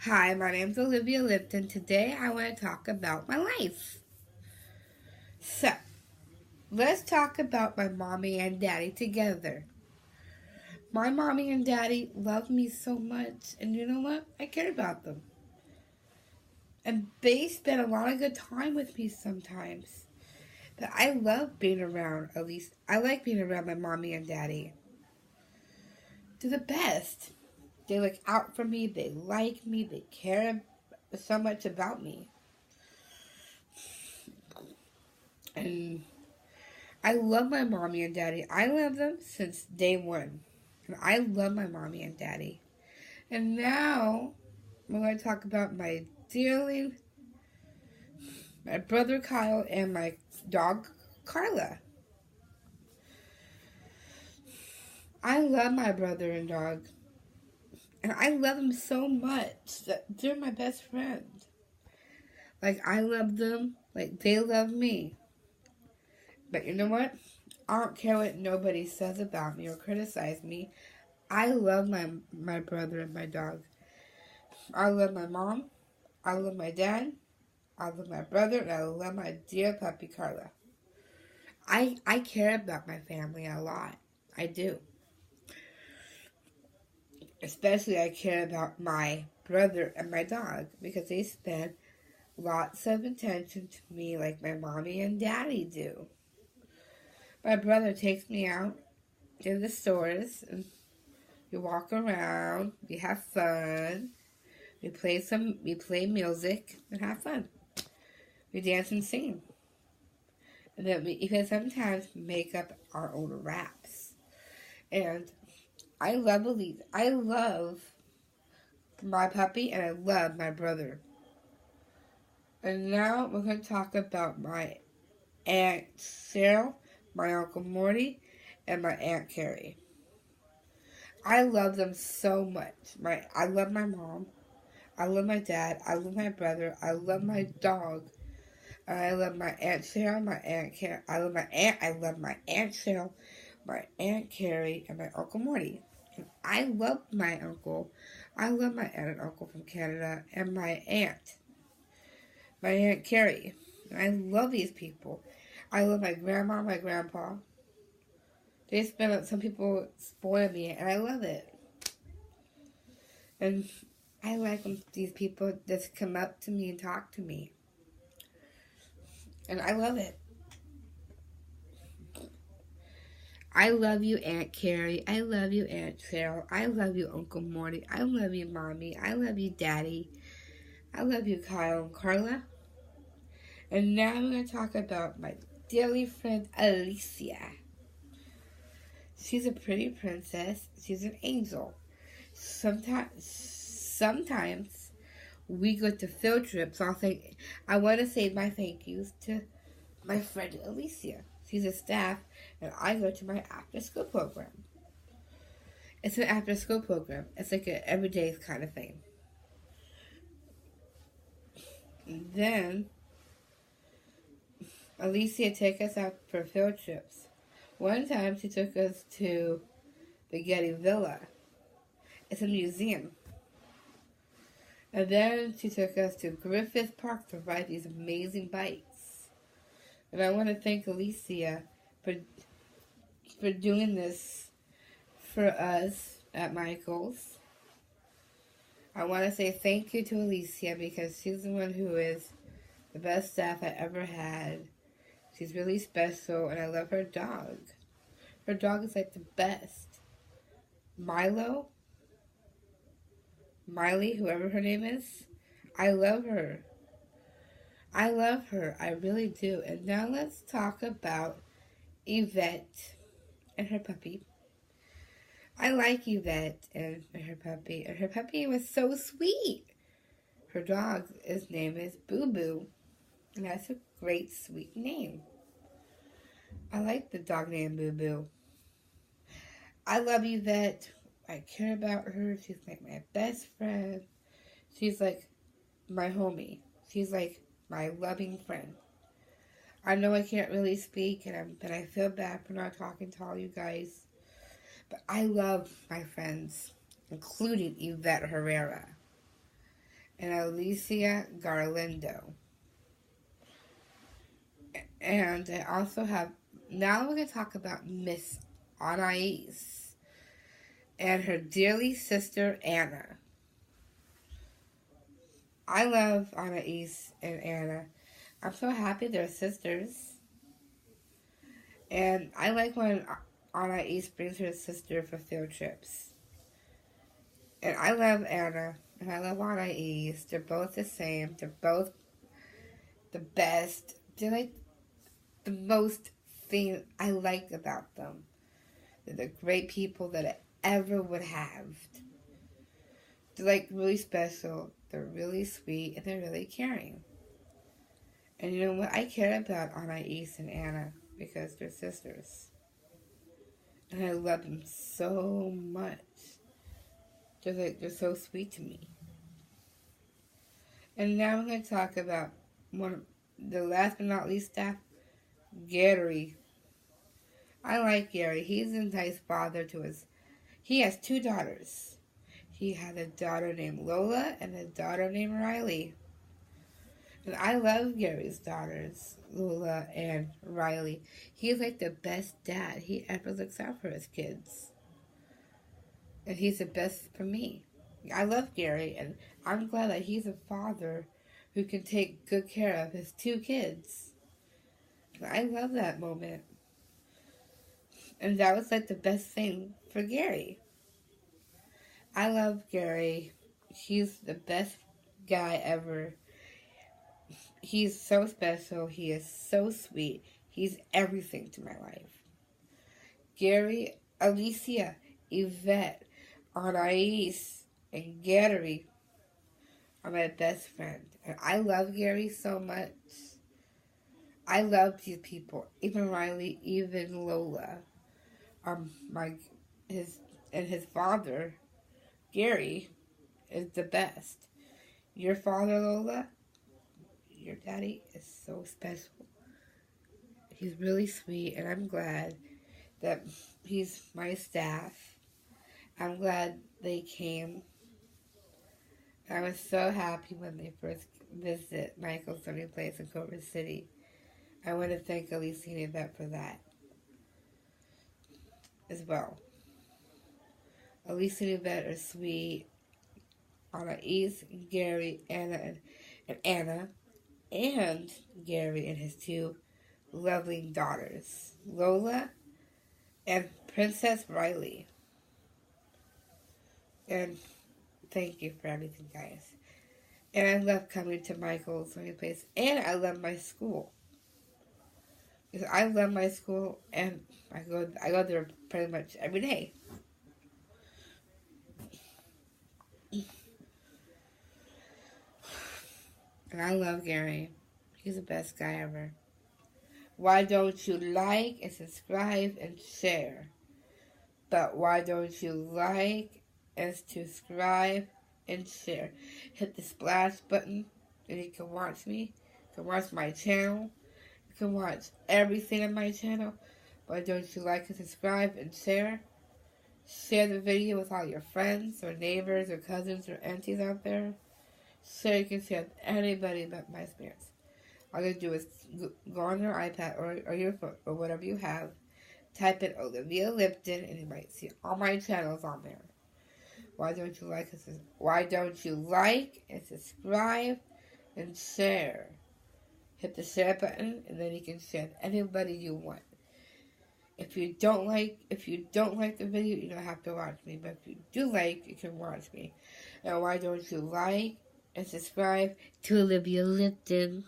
Hi, my name's Olivia Lipton. Today I want to talk about my life. So, let's talk about my mommy and daddy together. My mommy and daddy love me so much, and you know what? I care about them. And they spend a lot of good time with me sometimes. But I love being around, at least, I like being around my mommy and daddy. They're the best. They look out for me, they like me, they care so much about me. And I love my mommy and daddy. I love them since day one. And I love my mommy and daddy. And now we're going to talk about my dearly, my brother Kyle and my dog Carla. I love my brother and dog. And I love them so much that they're my best friend. Like I love them, like they love me. But you know what? I don't care what nobody says about me or criticize me. I love my brother and my dog. I love my mom. I love my dad. I love my brother. And I love my dear puppy Carla. I care about my family a lot. I do. Especially I care about my brother and my dog because they spend lots of attention to me like my mommy and daddy do. My brother takes me out to the stores and we walk around, we have fun, we play music and have fun. We dance and sing. And then we even sometimes make up our own raps. And I love Elise. I love my puppy and I love my brother. And now we're going to talk about my Aunt Cheryl, my Uncle Morty, and my Aunt Carrie. I love them so much. I love my mom. I love my dad. I love my brother. I love my dog. I love my Aunt Cheryl, my Aunt Carrie. I love my aunt. I love my Aunt Cheryl, my Aunt Carrie, and my Uncle Morty. And I love my uncle. I love my aunt and uncle from Canada, and my Aunt Carrie. And I love these people. I love my grandma, my grandpa. Some people spoil me, and I love it. And I like when these people just come up to me and talk to me. And I love it. I love you, Aunt Carrie. I love you, Aunt Cheryl. I love you, Uncle Morty. I love you, Mommy. I love you, Daddy. I love you, Kyle and Carla. And now I'm going to talk about my dearly friend, Alicia. She's a pretty princess. She's an angel. Sometimes we go to field trips. I want to say my thank yous to my friend Alicia. She's a staff, and I go to my after-school program. It's an after-school program. It's like an everyday kind of thing. And then Alicia took us out for field trips. One time she took us to the Getty Villa. It's a museum. And then she took us to Griffith Park to ride these amazing bikes. And I want to thank Alicia for doing this for us at Michael's. I want to say thank you to Alicia because she's the one who is the best staff I ever had. She's really special and I love her dog. Her dog is like the best. Miley, whoever her name is, I love her. I love her. I really do. And now let's talk about Yvette and her puppy. I like Yvette and her puppy. And her puppy was so sweet. Her dog's name is Boo Boo. And that's a great, sweet name. I like the dog named Boo Boo. I love Yvette. I care about her. She's like my best friend. She's like my homie. She's like my loving friend. I know I can't really speak, but I feel bad for not talking to all you guys. But I love my friends, including Yvette Herrera. and Alicia Garlindo. And I also have, now we're going to talk about Miss Anais and her dearly sister Anna. I love Anais and Anna. I'm so happy they're sisters. And I like when Anais brings her sister for field trips. And I love Anna and I love Anais. They're both the same. They're both the best. They're like the most thing I like about them. They're the great people that I ever would have. They're like really special. They're really sweet and they're really caring. And you know what? I care about Anais and Anna because they're sisters. And I love them so much. They're so sweet to me. And now I'm going to talk about one of the last but not least staff, Gary. I like Gary. He's a nice father to his. He has 2 daughters. He had a daughter named Lola and a daughter named Riley. And I love Gary's daughters, Lola and Riley. He's like the best dad. He ever looks out for his kids. And he's the best for me. I love Gary, and I'm glad that he's a father who can take good care of his 2 kids. And I love that moment. And that was like the best thing for Gary. I love Gary. He's the best guy ever. He's so special. He is so sweet. He's everything to my life. Gary, Alicia, Yvette, Anais, and Gary are my best friend. And I love Gary so much. I love these people. Even Riley, even Lola. His father, Gary, is the best. Your father, Lola, your daddy is so special. He's really sweet, and I'm glad that he's my staff. I'm glad they came. I was so happy when they first visited Michael's sunny place in Culver City. I want to thank Alicia and Yvette for that as well. Alicia and Yvette are sweet. Anais, Gary, Anna, and Anna, and Gary and his 2 lovely daughters, Lola and Princess Riley. And thank you for everything, guys. And I love coming to Michael's sunny place, and I love my school. Because I love my school, and I go there pretty much every day. And I love Gary. He's the best guy ever. Why don't you like and subscribe and share? But why don't you like and subscribe and share? Hit the splash button and you can watch me. You can watch my channel. You can watch everything on my channel. Why don't you like and subscribe and share? Share the video with all your friends or neighbors or cousins or aunties out there. So you can share with anybody but my spirits. All you do is go on your iPad or your phone or whatever you have, type in Olivia Lipton, and you might see all my channels on there. Why don't you like and subscribe and share? Hit the share button, and then you can share with anybody you want. If you don't like the video, you don't have to watch me. But if you do like, you can watch me. And why don't you like and subscribe to Olivia Lipton?